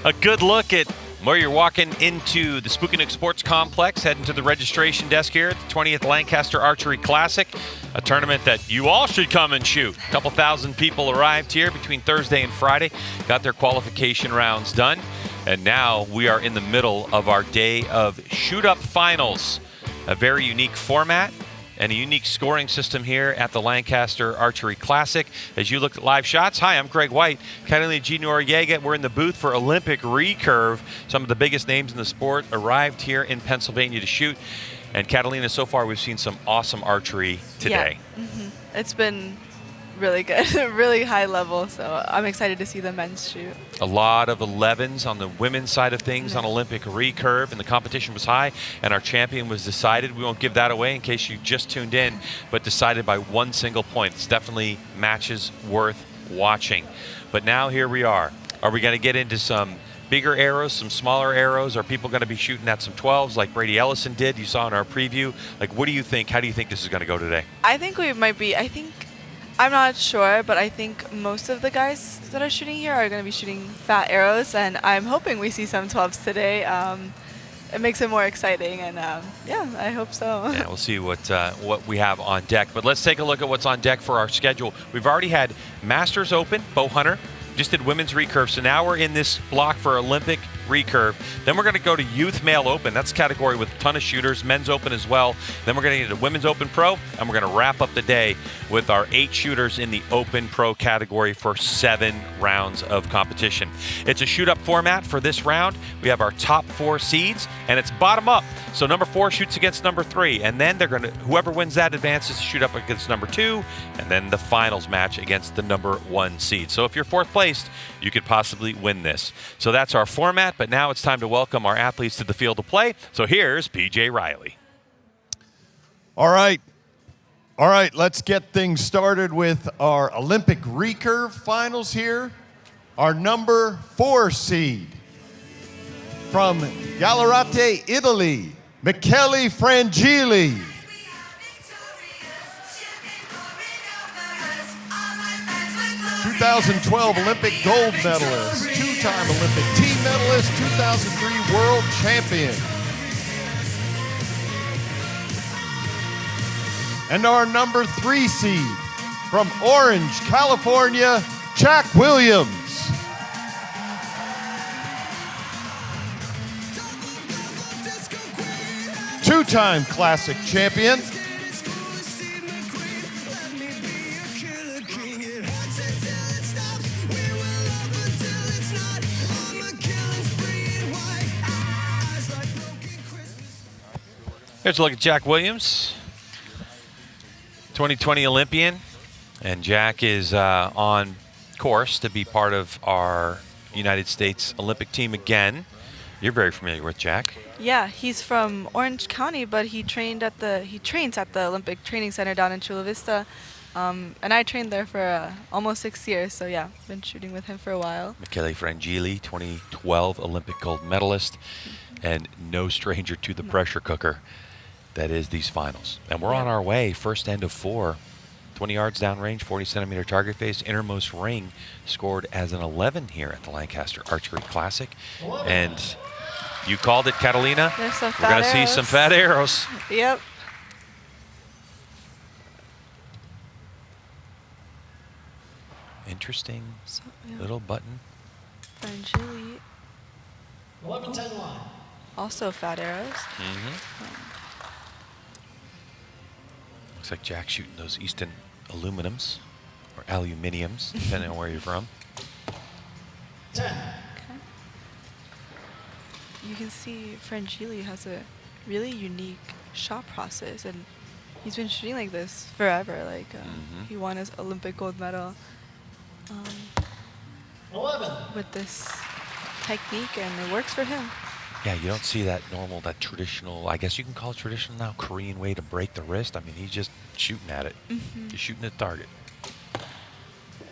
A good look at where you're walking into the Spooky Sports Complex, heading to the registration desk here at the 20th Lancaster Archery Classic, a tournament that you all should come and shoot. A couple thousand people arrived here between Thursday and Friday, got their qualification rounds done, and now we are in the middle of our day of shoot-up finals. A very unique format and a unique scoring system here at the Lancaster Archery Classic. As you look at live shots, hi, I'm Greg White, Catalina G. Noriega. We're in the booth for Olympic Recurve. Some of the biggest names in the sport arrived here in Pennsylvania to shoot. And Catalina, so far we've seen some awesome archery today. Yeah. It's been really good, really high level, so I'm excited to see the men's shoot. A lot of 11s on the women's side of things on Olympic Recurve, and the competition was high, and our champion was decided. We won't give that away in case you just tuned in, but decided by one single point. It's definitely matches worth watching. But now here we are. Are we going to get into some bigger arrows, some smaller arrows? Are people going to be shooting at some 12s like Brady Ellison did? You saw in our preview. Like, what do you think? How do you think this is going to go today? I think we might be, I'm not sure, but I think most of the guys that are shooting here are going to be shooting fat arrows, and I'm hoping we see some 12s today. It makes it more exciting, and yeah, I hope so. Yeah, we'll see what we have on deck. But let's take a look at what's on deck for our schedule. We've already had Masters Open, Bow Hunter, just did Women's Recurve, so now we're in this block for Olympic Recurve. Then we're going to go to Youth Male Open. That's a category with a ton of shooters. Men's Open as well. Then we're going to get into Women's Open Pro, and we're going to wrap up the day with our 8 shooters in the Open Pro category for 7 rounds of competition. It's a shoot-up format for this round. We have our top 4 seeds, and it's bottom up. So number 4 shoots against number 3, and then they're going to, whoever wins that advances to shoot up against number 2, and then the finals match against the number 1 seed. So if you're 4th placed, you could possibly win this. So that's our format, but now it's time to welcome our athletes to the field of play. So here's PJ Riley. All right, let's get things started with our Olympic Recurve finals here. Our number 4 seed from Gallarate, Italy, Michele Frangilli. 2012 Olympic gold medalist, 2-time Olympic team medalist, 2003 world champion. And our number 3 seed from Orange, California, Jack Williams. 2-time classic champion. Here's a look at Jack Williams, 2020 Olympian, and Jack is on course to be part of our United States Olympic team again. You're very familiar with Jack. Yeah, he's from Orange County, but he trains at the Olympic Training Center down in Chula Vista, and I trained there for almost 6 years. So yeah, been shooting with him for a while. Michele Frangilli, 2012 Olympic gold medalist, and no stranger to the pressure cooker that is these finals. And we're on our way, first end of 4, 20 yards downrange, 40-centimeter target face, innermost ring, scored as an 11 here at the Lancaster Archery Classic. And you called it, Catalina. There's some We're going to see some fat arrows. Yep. Interesting little button. Frangilli. 11-10 line. Also fat arrows. Looks like Jack shooting those Easton aluminums or aluminiums, depending on where you're from. 10. Okay. You can see Frangilli has a really unique shot process, and he's been shooting like this forever. Like he won his Olympic gold medal 11. with this technique, and it works for him. Yeah, you don't see that normal, that traditional, I guess you can call it traditional now, Korean way to break the wrist. I mean, he's just shooting at it. He's shooting at the target.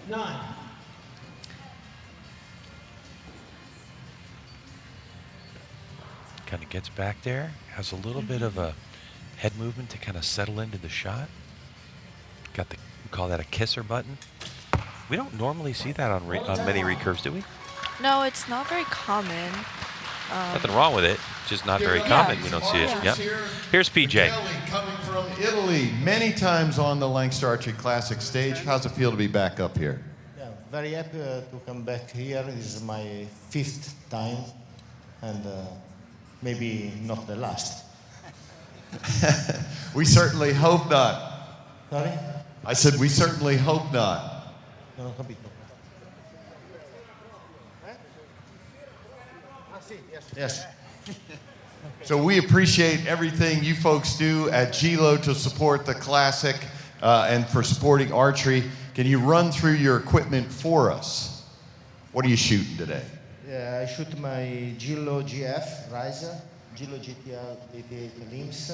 9. Kind of gets back there, has a little bit of a head movement to kind of settle into the shot. Got the, we call that a kisser button. We don't normally see that on many recurves, do we? No, it's not very common. Nothing wrong with it, just not very Give it common. up. We don't see it. Yeah. Yep. Here's PJ. Michele coming from Italy, many times on the Lancaster Archery Classic stage. How's it feel to be back up here? Yeah, very happy to come back here. This is my 5th time, and maybe not the last. We certainly hope not. Sorry? I said we certainly hope not. Non ho capito. Yes. So we appreciate everything you folks do at GLO to support the Classic and for supporting archery. Can you run through your equipment for us? What are you shooting today? Yeah, I shoot my Gillo GF riser, Gillo GTL 88 limbs,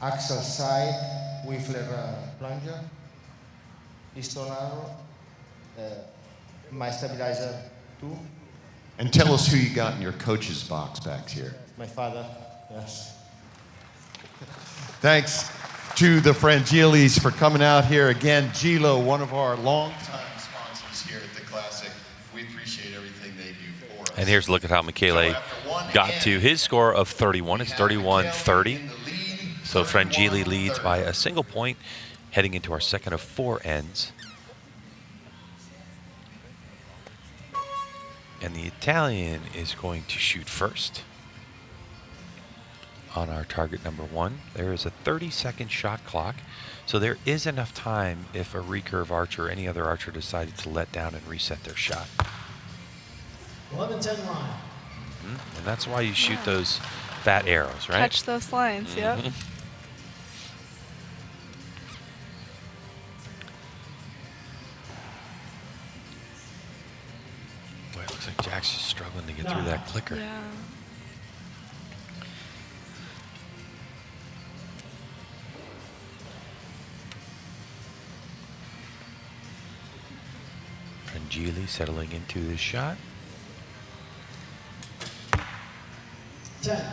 axial side, Whiffler plunger, pistol arrow, my stabilizer too. And tell us who you got in your coach's box back here. My father, yes. Thanks to the Frangillis for coming out here. Again, GLO, one of our longtime sponsors here at the Classic. We appreciate everything they do for us. And here's a look at how Michele got to his score of 31. It's 31-30. So Frangilli leads by a single point, heading into our second of 4 ends. And the Italian is going to shoot first on our target number 1. There is a 30-second shot clock, so there is enough time if a recurve archer or any other archer decided to let down and reset their shot. 11-10 line. And that's why you shoot those fat arrows, right? Catch those lines, yep. Boy, it looks like Jack's just struggling to get through that clicker. Yeah. Frangilli settling into his shot. 10.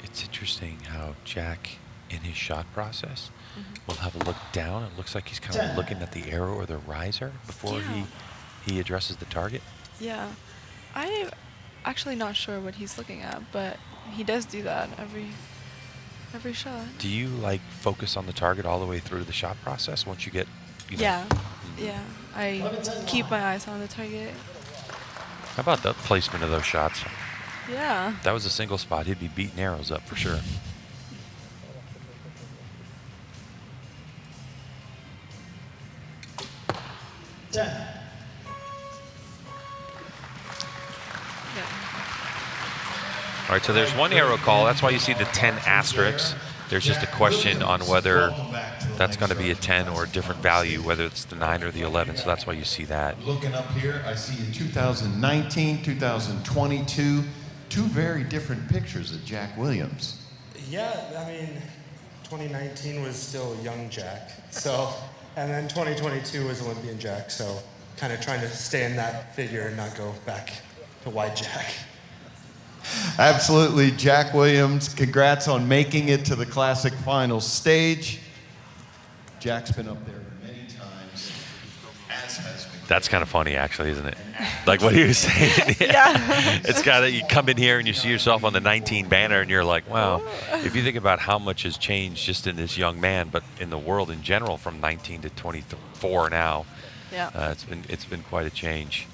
It's interesting how Jack, in his shot process, will have a look down. It looks like he's kind of looking at the arrow or the riser before Yeah. he addresses the target. Yeah. I'm actually not sure what he's looking at, but he does do that every shot. Do you like focus on the target all the way through the shot process once you get, you know? Yeah. Yeah. I keep my eyes on the target. How about the placement of those shots? Yeah. If that was a single spot, he'd be beating arrows up for sure. Yeah. All right, so there's one arrow call. That's why you see the 10 asterisks. There's just a question on whether that's going to be a 10 or a different value, whether it's the 9 or the 11. So that's why you see that. Looking up here, I see in 2019, 2022, 2 very different pictures of Jack Williams. Yeah, I mean, 2019 was still young Jack, so, and then 2022 was Olympian Jack, so kind of trying to stay in that figure and not go back to wide Jack. Absolutely, Jack Williams, congrats on making it to the Classic final stage. Jack's been up there many times, as has been. That's kind of funny, actually, isn't it? Like what he was saying. Yeah. It's got to, you come in here and you see yourself on the 19 banner and you're like, wow. If you think about how much has changed just in this young man, but in the world in general from 19 to 24 now, Yeah. it's been quite a change.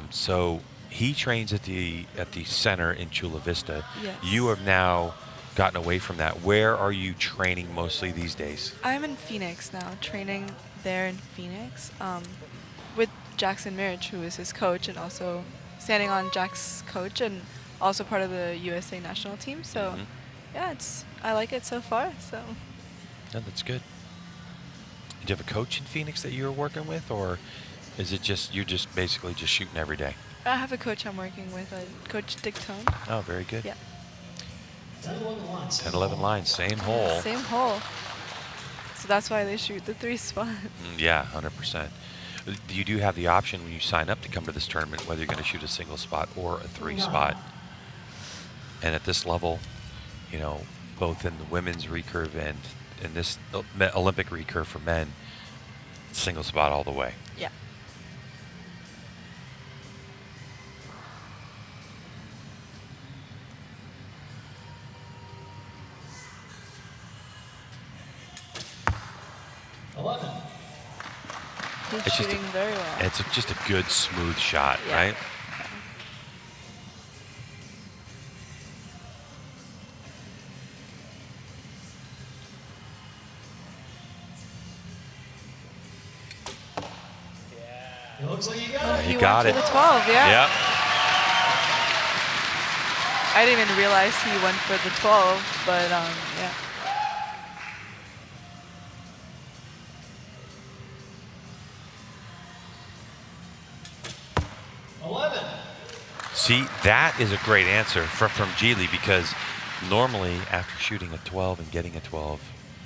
So he trains at the center in Chula Vista. Yes. You have now gotten away from that. Where are you training mostly these days? I'm in Phoenix now, training there in Phoenix with Jackson Mirich, who is his coach, and also standing on Jack's coach and also part of the USA national team. So, yeah, I like it so far. So. No, that's good. Do you have a coach in Phoenix that you're working with, or is it just you're just basically just shooting every day? I have a coach I'm working with, Coach Dick Tone. Oh, very good. Yeah. 10-11 lines. 10-11 lines, same hole. Same hole. So that's why they shoot the 3 spot. Yeah, 100%. You do have the option when you sign up to come to this tournament whether you're going to shoot a single spot or a 3 spot. And at this level, you know, both in the women's recurve and in this Olympic recurve for men. Single spot all the way. Yeah. He's It's shooting very well. It's just a good, smooth shot, Yeah. right? It looks like you got Oh, it. he got went it. for the 12, yeah. Yep. I didn't even realize he went for the 12, but yeah. See, that is a great answer from Geely, because normally after shooting a 12 and getting a 12,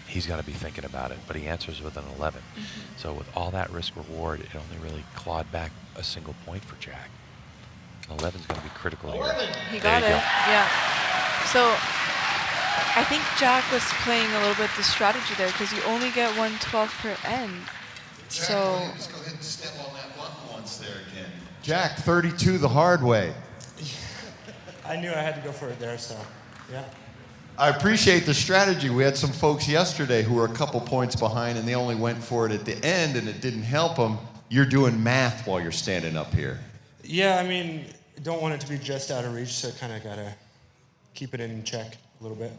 he's got to be thinking about it, but he answers with an 11. So with all that risk reward, it only really clawed back a single point for Jack. 11 is going to be critical here. He There got you it, go. yeah. So I think Jack was playing a little bit the strategy there, because you only get 112 per end. So Go ahead and step on that button once there again. Jack, 32 the hard way. I knew I had to go for it there, so yeah. I appreciate the strategy. We had some folks yesterday who were a couple points behind, and they only went for it at the end, and it didn't help them. You're doing math while you're standing up here. Yeah, I mean, don't want it to be just out of reach, so kind of got to keep it in check a little bit.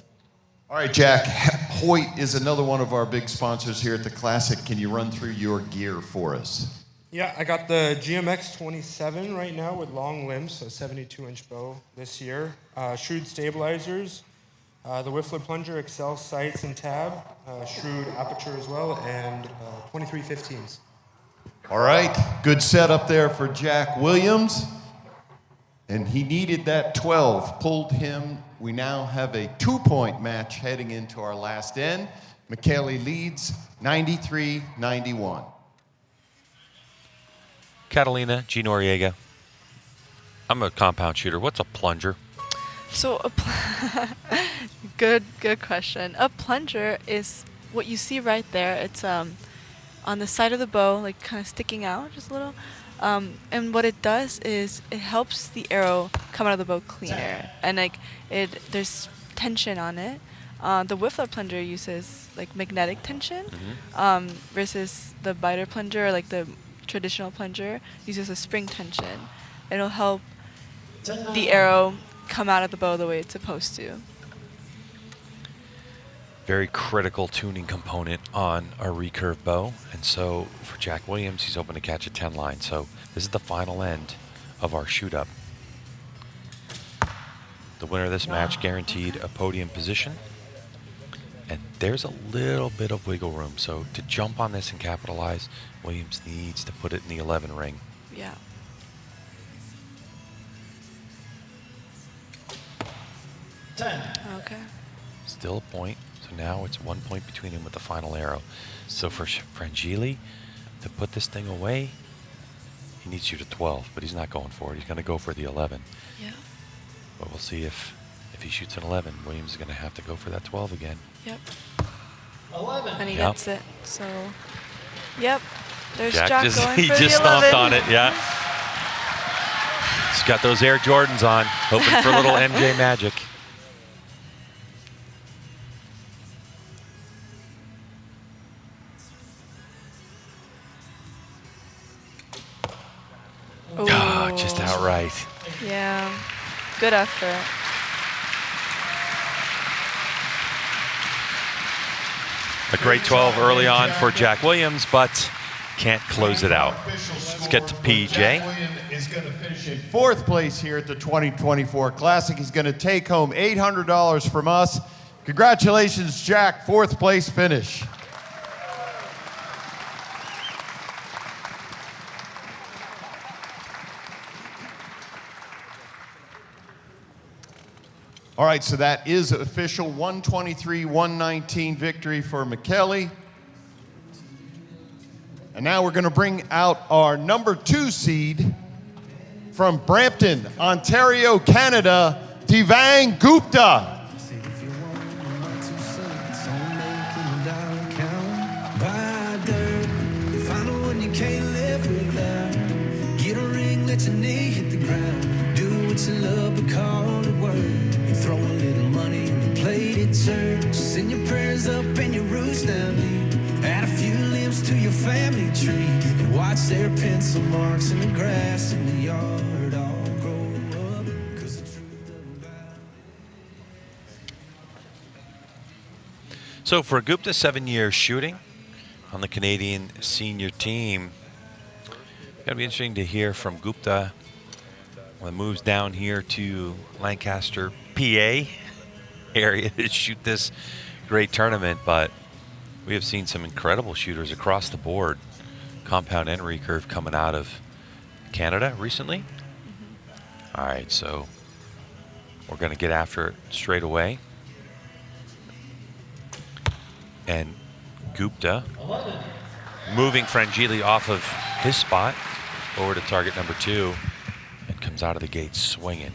All right, Jack. Hoyt is another one of our big sponsors here at the Classic. Can you run through your gear for us? Yeah, I got the GMX 27 right now with long limbs, so 72-inch bow this year. Shrewd stabilizers, the Whiffler plunger, Excel sights and tab, Shrewd aperture as well, and 23 15s. All right, good setup there for Jack Williams. And he needed that 12, pulled him. We now have a 2-point match heading into our last end. Michele leads 93-91. Catalina, G. Noriega. I'm a compound shooter. What's a plunger? So good question. A plunger is what you see right there. It's on the side of the bow, like kind of sticking out just a little. And what it does is it helps the arrow come out of the bow cleaner, and like there's tension on it. The Whiffler plunger uses like magnetic tension, versus the biter plunger, like the traditional plunger, uses a spring tension. It'll help the arrow come out of the bow the way it's supposed to. Very critical tuning component on a recurve bow. And so for Jack Williams, he's hoping to catch a 10 line. So this is the final end of our shoot up. The winner of this match guaranteed a podium position. And there's a little bit of wiggle room. So to jump on this and capitalize, Williams needs to put it in the 11 ring. Yeah. Okay. Still a point. So now it's 1 point between him with the final arrow. So for Frangilli to put this thing away, he needs to shoot a 12, but he's not going for it. He's going to go for the 11. Yeah. But we'll see if he shoots an 11, Williams is going to have to go for that 12 again. Yep. 11. And he Yep. gets it. So, yep. There's Jack Jack just, going he for just the 11. stomped on it, yeah. He's got those Air Jordans on, hoping for a little MJ magic. Oh, just outright. Yeah. Good effort. A great 12 early on for Jack Williams, but can't close it out. Let's get to PJ. Jack Williams is going to finish in 4th place here at the 2024 Classic. He's going to take home $800 from us. Congratulations, Jack. 4th place finish. All right, so that is official 123-119 victory for Michele. And now we're going to bring out our number 2 seed from Brampton, Ontario, Canada, Devaang Gupta. church, send your prayers up and your roots down deep. Add a few limbs to your family tree and watch their pencil marks in the grass in the yard all grow up. 'Cause the truth doesn't bow. So for Gupta, 7 years shooting on the Canadian senior team. Gonna be interesting to hear from Gupta when it moves down here to Lancaster, PA area to shoot this great tournament, but we have seen some incredible shooters across the board, compound and recurve, coming out of Canada recently. All right, so we're going to get after it straight away. And Gupta 11. moving Frangilli off of his spot over to target number 2 and comes out of the gate swinging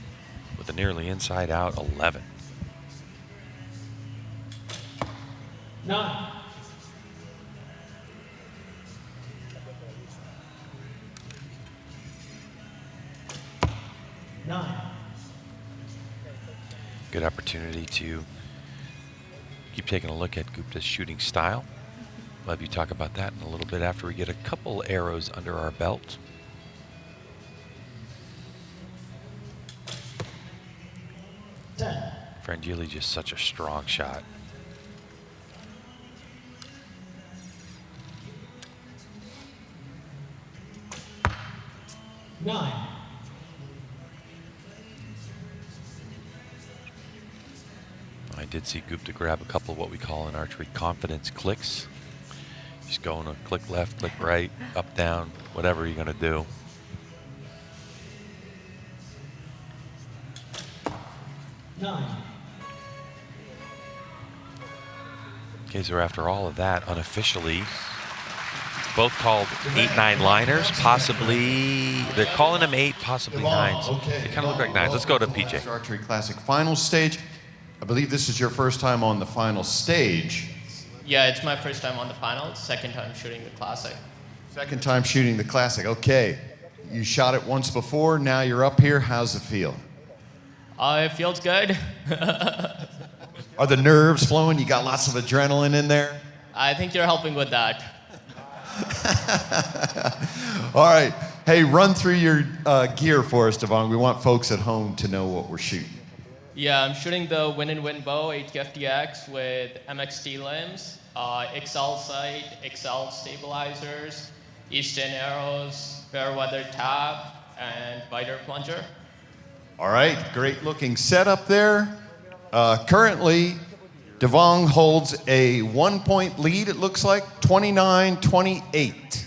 with a nearly inside out 11. 9. Good opportunity to keep taking a look at Gupta's shooting style. We'll have you talk about that in a little bit after we get a couple arrows under our belt. Frangilli just such a strong shot. I did see Gupta grab a couple of what we call in archery confidence clicks. Just going to click left, click right, up, down, whatever you're going to do. Okay, so after all of that, unofficially, both called 8-9 liners, possibly, they're calling them 8, possibly 9s. Okay. They kind of look like 9s. Let's go to PJ. Archery Classic final stage. I believe this is your first time on the final stage. Yeah, it's my first time on the finals, second time shooting the Classic. Second time shooting the Classic. Okay. You shot it once before, now you're up here. How's it feel? It feels good. Are the nerves flowing? You got lots of adrenaline in there? I think you're helping with that. All right. Hey, run through your gear for us, Devaang. We want folks at home to know what we're shooting. Yeah, I'm shooting the Win bow 850X with MXT limbs, XL sight, XL stabilizers, Easton arrows, Fairweather tab, and Biter plunger. All right, great looking setup there. Currently, Devaang holds a 1-point lead, it looks like, 29-28.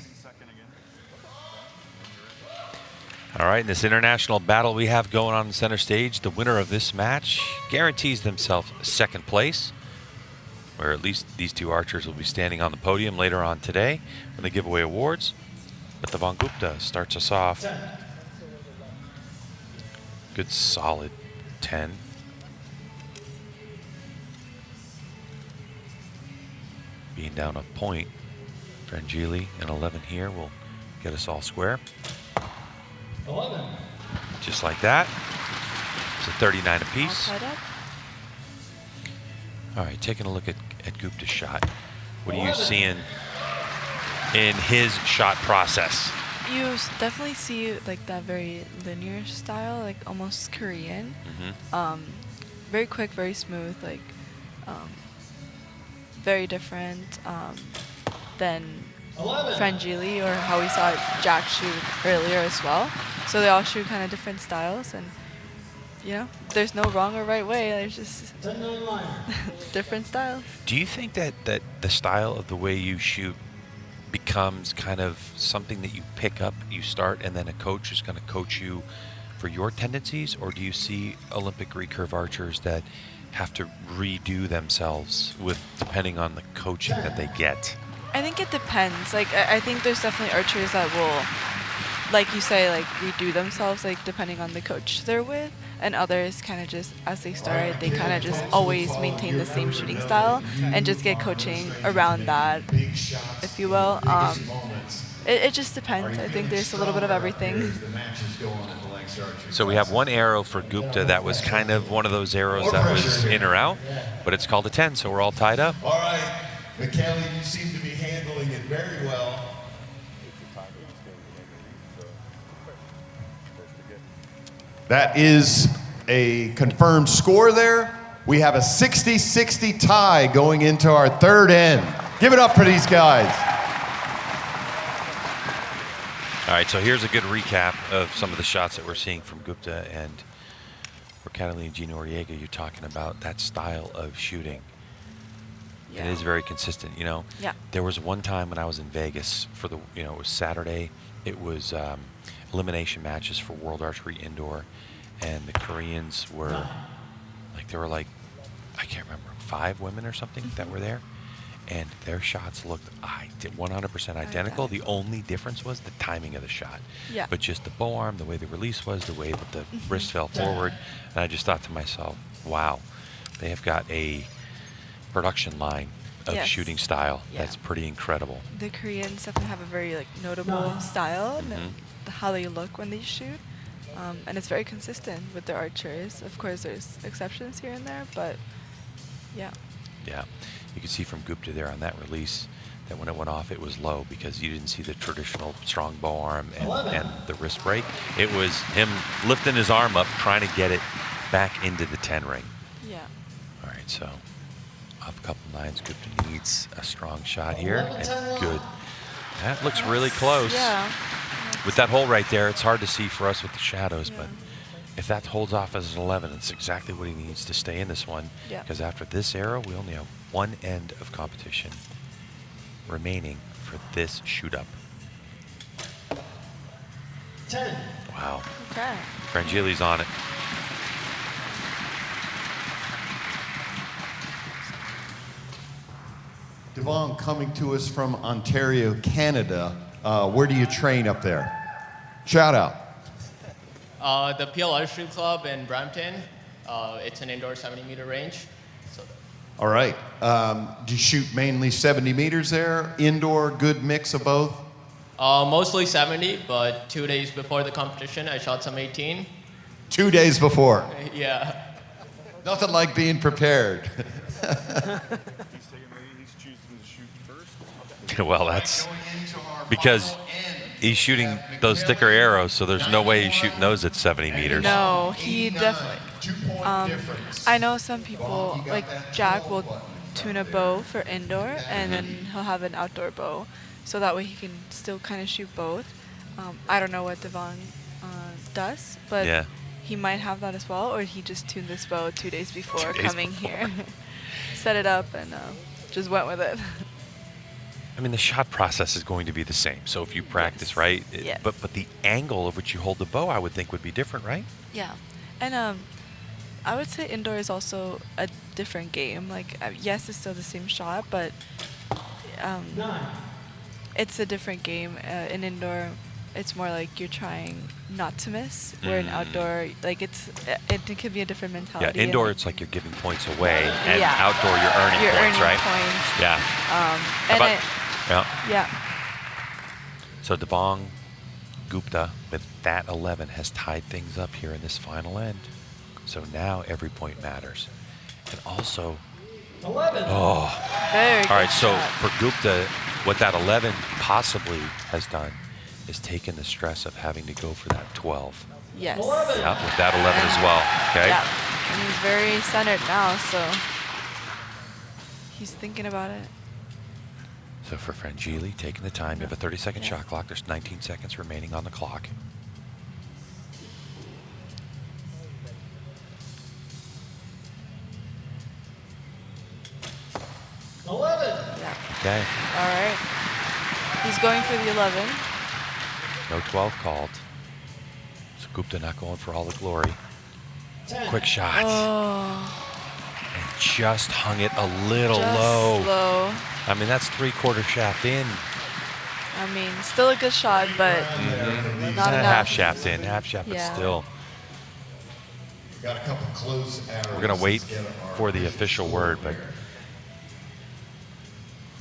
All right, in this international battle we have going on the center stage, the winner of this match guarantees themselves second place, where at least these two archers will be standing on the podium later on today when they give away awards. But Devaang Gupta starts us off. Good solid 10. Being down a point, Frangilli and 11 here will get us all square. 11. Just like that. It's a 39 apiece. All right, taking a look at Gupta's shot. What are you seeing in his shot process? You definitely see like that very linear style, like almost Korean. Very quick, very smooth, like very different than Frangilli or how we saw Jack shoot earlier as well. So they all shoot kind of different styles, and you know, there's no wrong or right way. There's just different styles. Do you think that the style of the way you shoot becomes kind of something that you pick up, you start, and then a coach is going to coach you for your tendencies? Or do you see Olympic recurve archers that have to redo themselves with depending on the coaching that they get? I think it depends. Like, I think there's definitely archers that will, like you say, like redo themselves, like depending on the coach they're with, and others kind of just, as they start, they kind of just always maintain the same shooting style and just get coaching around that, if you will. It just depends. I think there's a little bit of everything. So we have one arrow for Gupta that was kind of one of those arrows that was in or out, but it's called a 10, so we're all tied up. All right, Michele, you seem to be handling it very well. That is a confirmed score there. We have a 60-60 tie going into our third end. Give it up for these guys. All right, so here's a good recap of some of the shots that we're seeing from Gupta, and for Catalina G. Noriega, you're talking about that style of shooting. Yeah. It is very consistent, you know. Yeah. There was one time when I was in Vegas for the, it was Saturday. It was elimination matches for World Archery Indoor, and the Koreans were like, I can't remember, 5 women or something that were there, and their shots looked 100% identical. The only difference was the timing of the shot. Yeah. But just the bow arm, the way the release was, the way that the wrist fell forward, and I just thought to myself, wow, they have got a production line of Yes. shooting style Yeah. that's pretty incredible. The Koreans definitely have a very notable style, Mhm. how they look when they shoot, and it's very consistent with their archers. Of course, there's exceptions here and there, but yeah. Yeah, you can see from Gupta there on that release that when it went off, it was low because you didn't see the traditional strong bow arm and the wrist break. It was him lifting his arm up, trying to get it back into the 10 ring. Yeah. All right, so off a couple nines, Gupta needs a strong shot here, and good. That looks really close. Yeah. With that hole right there, it's hard to see for us with the shadows, but if that holds off as an 11, it's exactly what he needs to stay in this one. Yeah. Because after this arrow, we only have one end of competition remaining for this shoot up. 10. Wow. Okay. Frangilli's on it. Devaang coming to us from Ontario, Canada. Where do you train up there? Shout out. The PL Archery Club in Brampton. It's an indoor 70-meter range. So All right. Do you shoot mainly 70 meters there? Indoor, good mix of both? mostly 70, but 2 days before the competition, I shot some 18. 2 days before. Yeah. Nothing like being prepared. Well, that's because he's shooting those thicker arrows, so there's no way he's shooting those at 70 meters. No, he definitely. I know some people, like Jack, will tune a bow for indoor, and then he'll have an outdoor bow, so that way he can still kind of shoot both. I don't know what Devaang does, but Yeah. he might have that as well, or he just tuned this bow 2 days before 2 days coming before. here, set it up, and just went with it. I mean, the shot process is going to be the same. So if you practice, Yes. right? Yes. But the angle of which you hold the bow, I would think, would be different, right? Yeah, and I would say indoor is also a different game. Like, yes, it's still the same shot, but 9. it's a different game. In indoor, it's more like you're trying not to miss. Where in outdoor, like it could be a different Yeah, mentality. indoor, and, it's like you're giving points away, and Yeah. outdoor, you're earning you're points, earning right? points. Yeah. And about- Yeah. yeah, So Devaang Gupta with that 11 has tied things up here in this final end. So now every point matters. And also, 11. oh, very all right, good so shot. for Gupta, what that 11 possibly has done is taken the stress of having to go for that 12. Yes. 11. Yeah, with that 11 as well, okay? Yeah, and he's very centered now, so he's thinking about it. So for Frangilli, taking the time, you have a 30-second shot clock. There's 19 seconds remaining on the clock. Yeah. Okay, All right. He's going for the 11. no 12 called. So Gupta not going for all the glory. 10. Quick shot. Oh, And just hung it a little just low. low. I mean, that's 3/4 shaft in. I mean, still a good shot, but not enough. Half shaft in, half shaft, Yeah. but still. Got a couple close arrows. We're going to wait Let's get our for the official word, but winner.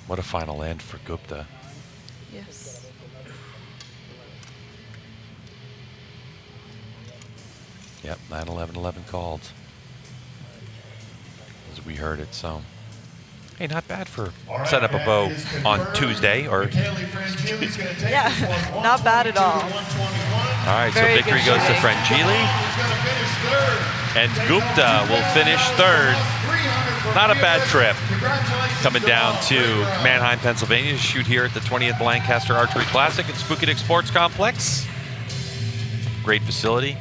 what a final end for Gupta. Yes. Yep, 9-11-11 called. As we heard it, so. Hey, not bad for set up a bow on Tuesday. Or Yeah, not bad at all. all right, Very so victory good goes to shooting. Frangilli. And Gupta will finish third. Not a bad trip. Coming down to Manheim, Pennsylvania to shoot here at the 20th Lancaster Archery Classic at Spooky Dick Sports Complex. Great facility.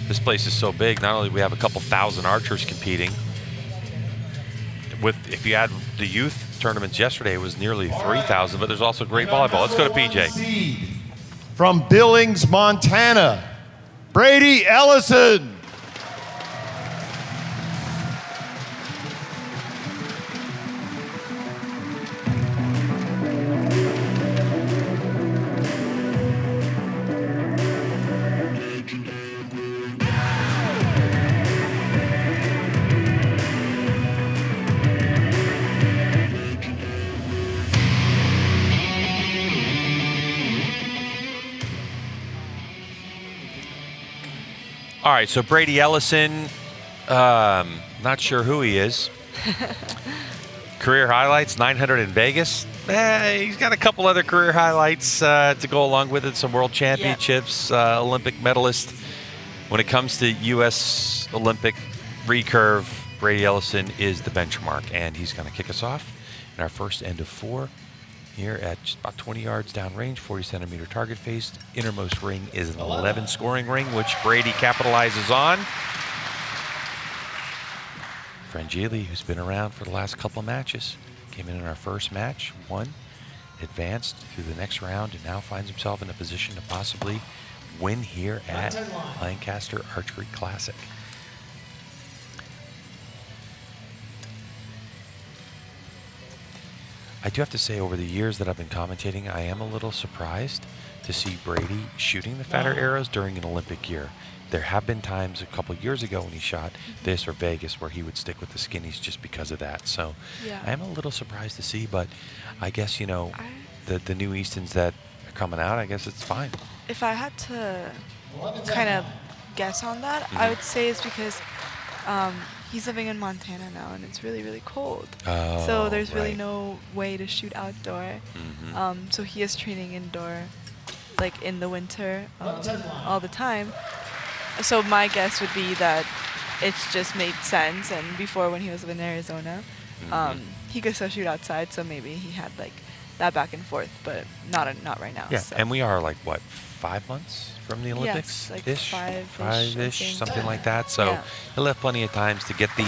This place is so big, not only do we have a couple thousand archers competing, if you add the youth tournaments yesterday, it was nearly 3,000, but there's also great volleyball. Let's go to PJ. From Billings, Montana, Brady Ellison. All right, so Brady Ellison, not sure who he is. Career highlights, 900 in Vegas. He's got a couple other career highlights to go along with it, some world championships, Olympic medalist. When it comes to U.S. Olympic recurve, Brady Ellison is the benchmark, and he's going to kick us off in our first end of 4. Here at just about 20 yards downrange, 40-centimeter target face. Innermost ring is an 11 scoring ring, which Brady capitalizes on. Frangilli, who's been around for the last couple of matches, came in our first match, won, advanced through the next round, and now finds himself in a position to possibly win here at Lancaster Archery Classic. I do have to say, over the years that I've been commentating, I am a little surprised to see Brady shooting the fatter arrows during an Olympic year. There have been times a couple years ago when he shot this or Vegas where he would stick with the skinnies just because of that. So I am a little surprised to see, but I guess, you know, the new Eastons that are coming out, I guess it's fine. If I had to kind of guess on that, I would say it's because he's living in Montana now, and it's really, really cold. Oh, so there's really no way to shoot outdoor. So he is training indoor, like in the winter, all the time. So my guess would be that it's just made sense. And before, when he was living in Arizona, he could still shoot outside. So maybe he had like that back and forth, but not right now. Yeah, so. and we are like, what, 5 months from the Olympics? Yes, like ish? five-ish, something like that. So he'll have plenty of times to get the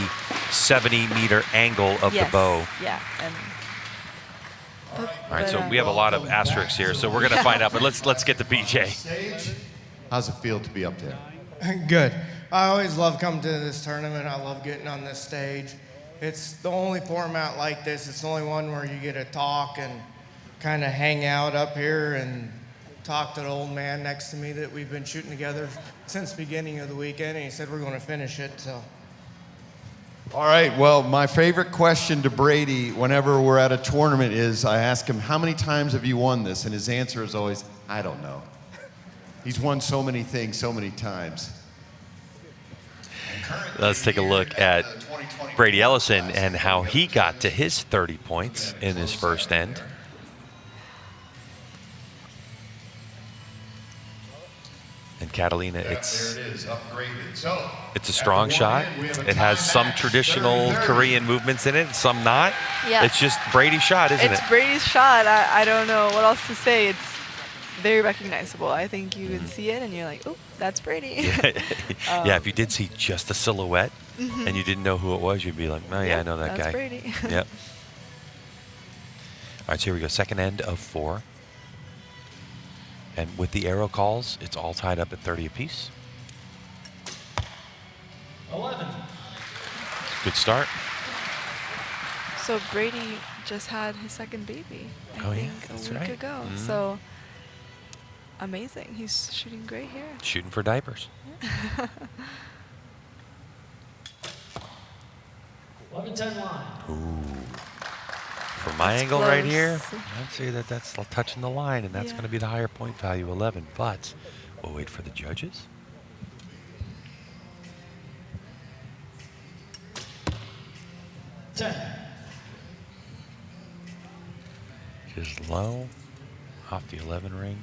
70-meter angle of the bow. Yeah. All right, so we have a lot of asterisks here, so we're going to find out. But let's get to BJ. How's it feel to be up there? Good. I always love coming to this tournament. I love getting on this stage. It's the only format like this. It's the only one where you get to talk and kind of hang out up here and talk to the old man next to me that we've been shooting together since the beginning of the weekend, and he said we're going to finish it. So. All right, well, my favorite question to Brady whenever we're at a tournament is I ask him, how many times have you won this? And his answer is always, I don't know. He's won so many things so many times. Let's take a look at Brady Ellison and how he got to his 30 points in his first end. And Catalina, it's a strong shot. It has some traditional Korean movements in it, some not. Yeah. It's just Brady's shot, isn't it? It's Brady's shot. I don't know what else to say. It's very recognizable. I think you can see it and you're like, oh, that's Brady. Yeah, if you did see just a silhouette and you didn't know who it was, you'd be like, oh yeah, I know that guy. That's Brady. Yep. All right, so here we go. Second end of 4. And with the arrow calls, it's all tied up at 30 apiece. 11. Good start. So Brady just had his second baby, I think, a week ago. So amazing. He's shooting great here. Shooting for diapers. 11-10 line. Ooh. From my angle close. right here, I'd say that's touching the line, and that's going to be the higher point value, 11. But we'll wait for the judges. 10. Just low off the 11 ring.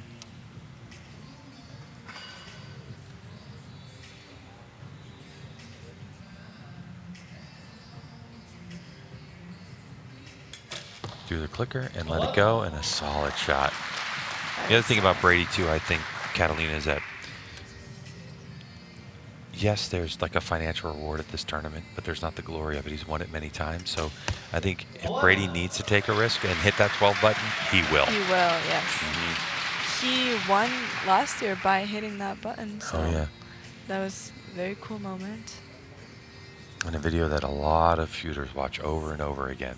Through the clicker and let it go, and a solid shot. The other thing about Brady too, I think, Catalina, is that yes, there's like a financial reward at this tournament, but there's not the glory of it. He's won it many times, so I think if Brady needs to take a risk and hit that 12 button, he will. He will, yes. He won last year by hitting that button, so Oh yeah. that was a very cool moment. And a video that a lot of shooters watch over and over again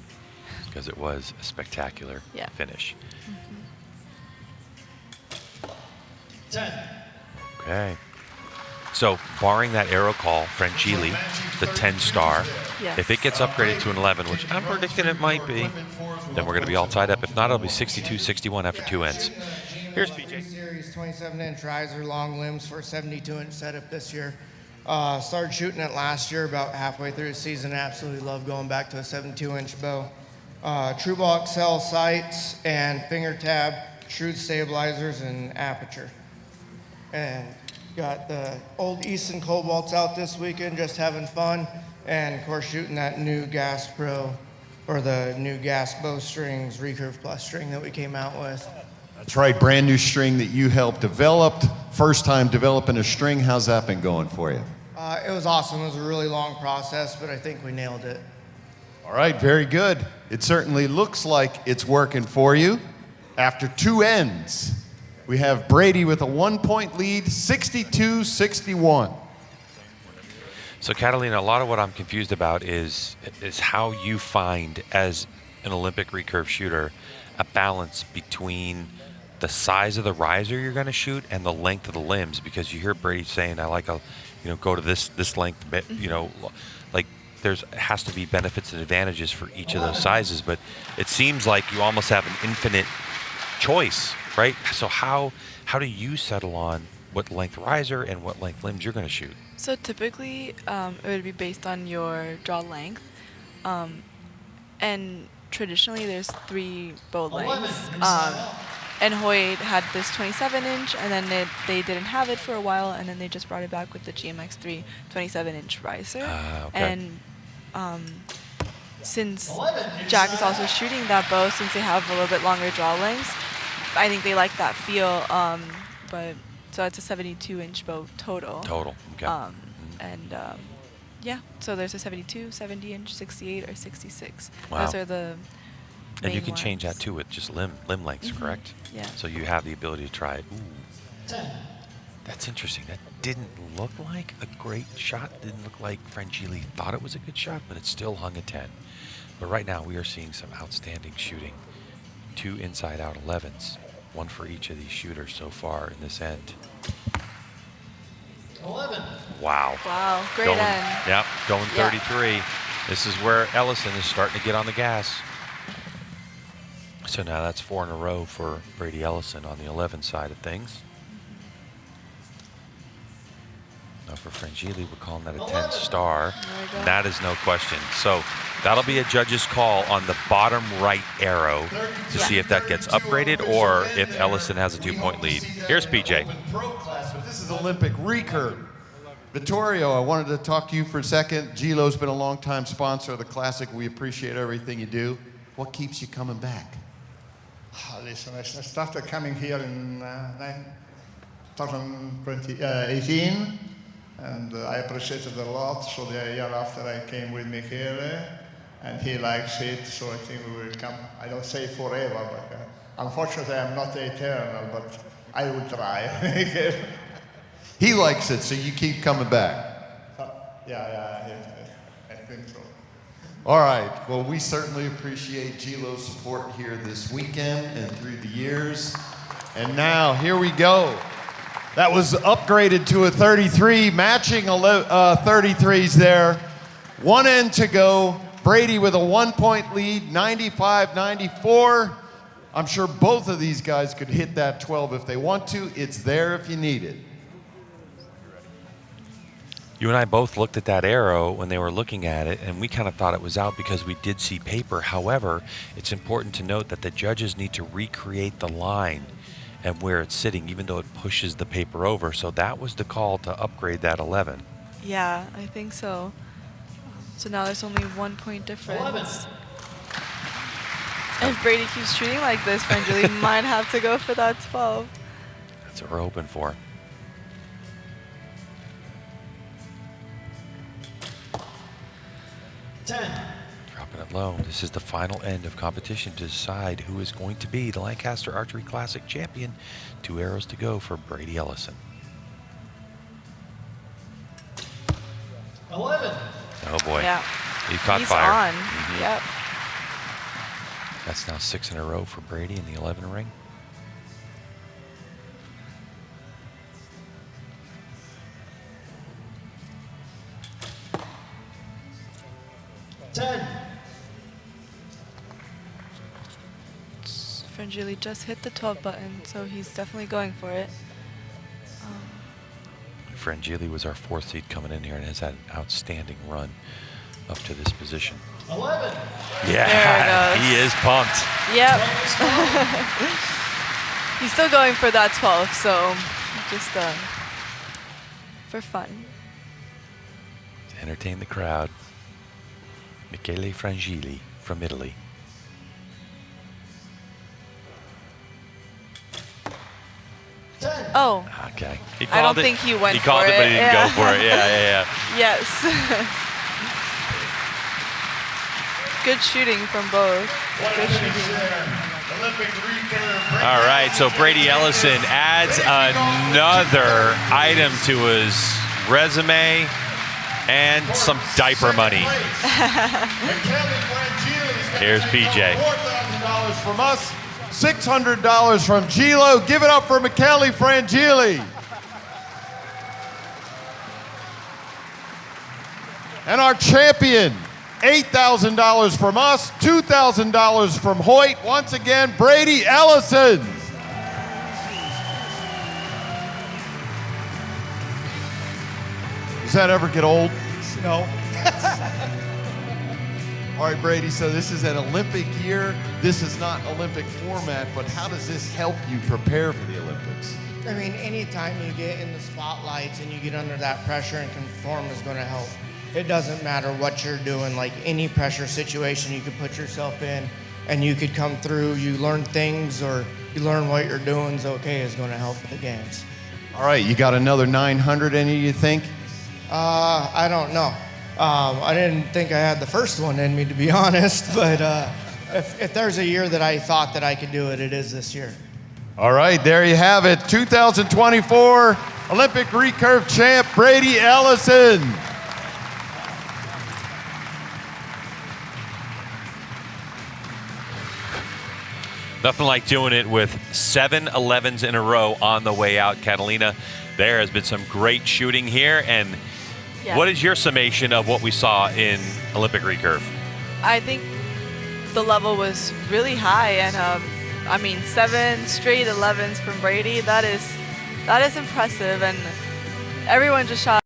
because it was a spectacular finish. 10. Okay. So, barring that arrow call, Frangilli, the 10-star, Yes. if it gets upgraded to an 11, which I'm predicting it might be, then we're going to be all tied up. If not, it'll be 62-61 after 2 ends. Here's PJ. Series 27-inch riser, long limbs for a 72-inch setup this year. Started shooting it last year, about halfway through the season. Absolutely love going back to a 72-inch bow. True Ball XL sights and finger tab, shrewd stabilizers, and aperture. And got the old Ellison Cobalts out this weekend, just having fun. And of course, shooting that new Gas Pro, or the new Gas Bowstrings Recurve Plus string that we came out with. That's right, brand new string that you helped develop. First time developing a string. How's that been going for you? It was awesome. It was a really long process, but I think we nailed it. All right, very good. It certainly looks like it's working for you. After 2 ends, we have Brady with a 1-point lead, 62-61. So, Catalina, a lot of what I'm confused about is how you find, as an Olympic recurve shooter, a balance between the size of the riser you're going to shoot and the length of the limbs, because you hear Brady saying, I like a, go to this length, like there has to be benefits and advantages for each of those sizes, but it seems like you almost have an infinite choice, right? So how do you settle on what length riser and what length limbs you're going to shoot? So typically, it would be based on your draw length, and traditionally there's 3 bow lengths. And Hoyt had this 27-inch, and then they didn't have it for a while, and then they just brought it back with the GMX3 27-inch riser. Okay. And since Jack is also shooting that bow, since they have a little bit longer draw lengths, I think they like that feel. So it's a 72-inch bow total. Okay. Yeah, so there's a 72, 70-inch, 68, or 66. Wow. Those are the And you main can change that ones. too with just limb lengths, correct? Yeah. So you have the ability to try it. Ooh, 10. that's interesting. That didn't look like a great shot. Didn't look like Frangilli thought it was a good shot, but it still hung a 10. But right now we are seeing some outstanding shooting. 2 inside-out 11s, 1 for each of these shooters so far in this end. 11. Wow, great going, end. Yep, going Yeah. 33. This is where Ellison is starting to get on the gas. So now that's 4 in a row for Brady Ellison on the 11 side of things. Now for Frangilli, we're calling that a 10-star. That is no question. So that'll be a judge's call on the bottom right arrow to see if that gets upgraded or if Ellison has a 2-point lead. Here's PJ. Pro class, but this is Olympic recurve. Vittorio, I wanted to talk to you for a second. Gilo's been a long-time sponsor of the Classic. We appreciate everything you do. What keeps you coming back? Listen, I started coming here in 2018, and I appreciated it a lot. So the year after I came with Michele, and he likes it, so I think we will come, I don't say forever, but unfortunately I'm not eternal, but I will try. He likes it, so you keep coming back. Yeah, I think so. All right. Well, we certainly appreciate Gilo's support here this weekend and through the years. And now, here we go. That was upgraded to a 33, matching 33s there. 1 end to go. Brady with a 1-point lead, 95-94. I'm sure both of these guys could hit that 12 if they want to. It's there if you need it. You and I both looked at that arrow when they were looking at it, and we kind of thought it was out because we did see paper. However, it's important to note that the judges need to recreate the line and where it's sitting, even though it pushes the paper over. So that was the call to upgrade that 11. Yeah, I think so. So now there's only 1 point difference. 11. If Brady keeps shooting like this, Frangilli might have to go for that 12. That's what we're hoping for. Dropping it low. This is the final end of competition to decide who is going to be the Lancaster Archery Classic champion. 2 arrows to go for Brady Ellison. 11. Oh boy. Yeah. He caught He's fire. on. Yep. That's now 6 in a row for Brady in the 11 ring. Frangilli just hit the 12 button, so he's definitely going for it. Frangilli was our 4th seed coming in here and has had an outstanding run up to this position. 11. Yeah, he is pumped. Yep. He's still going for that 12, so just for fun. To entertain the crowd, Michele Frangilli from Italy. Oh. Okay. I don't think he went for it. He called it, but he didn't go for it. Yeah. Yes. Good shooting from both. Good shooting. All right, so Brady Ellison adds another item to his resume and some diaper money. Here's PJ. $4,000 from us, $600 from Gilo. Give it up for Michele Frangilli. And our champion, $8,000 from us, $2,000 from Hoyt. Once again, Brady Ellison. Does that ever get old? No. All right, Brady, so this is an Olympic year. This is not Olympic format, but how does this help you prepare for the Olympics? I mean, anytime you get in the spotlights and you get under that pressure and conform is going to help. It doesn't matter what you're doing, like any pressure situation you could put yourself in and you could come through, you learn things or you learn what you're doing is okay is going to help with the games. All right, you got another 900 in you think? I don't know. I didn't think I had the first one in me, to be honest, but if there's a year that I thought that I could do it, it is this year. All right, there you have it. 2024 Olympic recurve champ, Brady Ellison. Nothing like doing it with 7 11s in a row on the way out, Catalina. There has been some great shooting here. And what is your summation of what we saw in Olympic recurve? I think the level was really high, and I mean, 7 straight 11s from Brady. That is impressive, and everyone just shot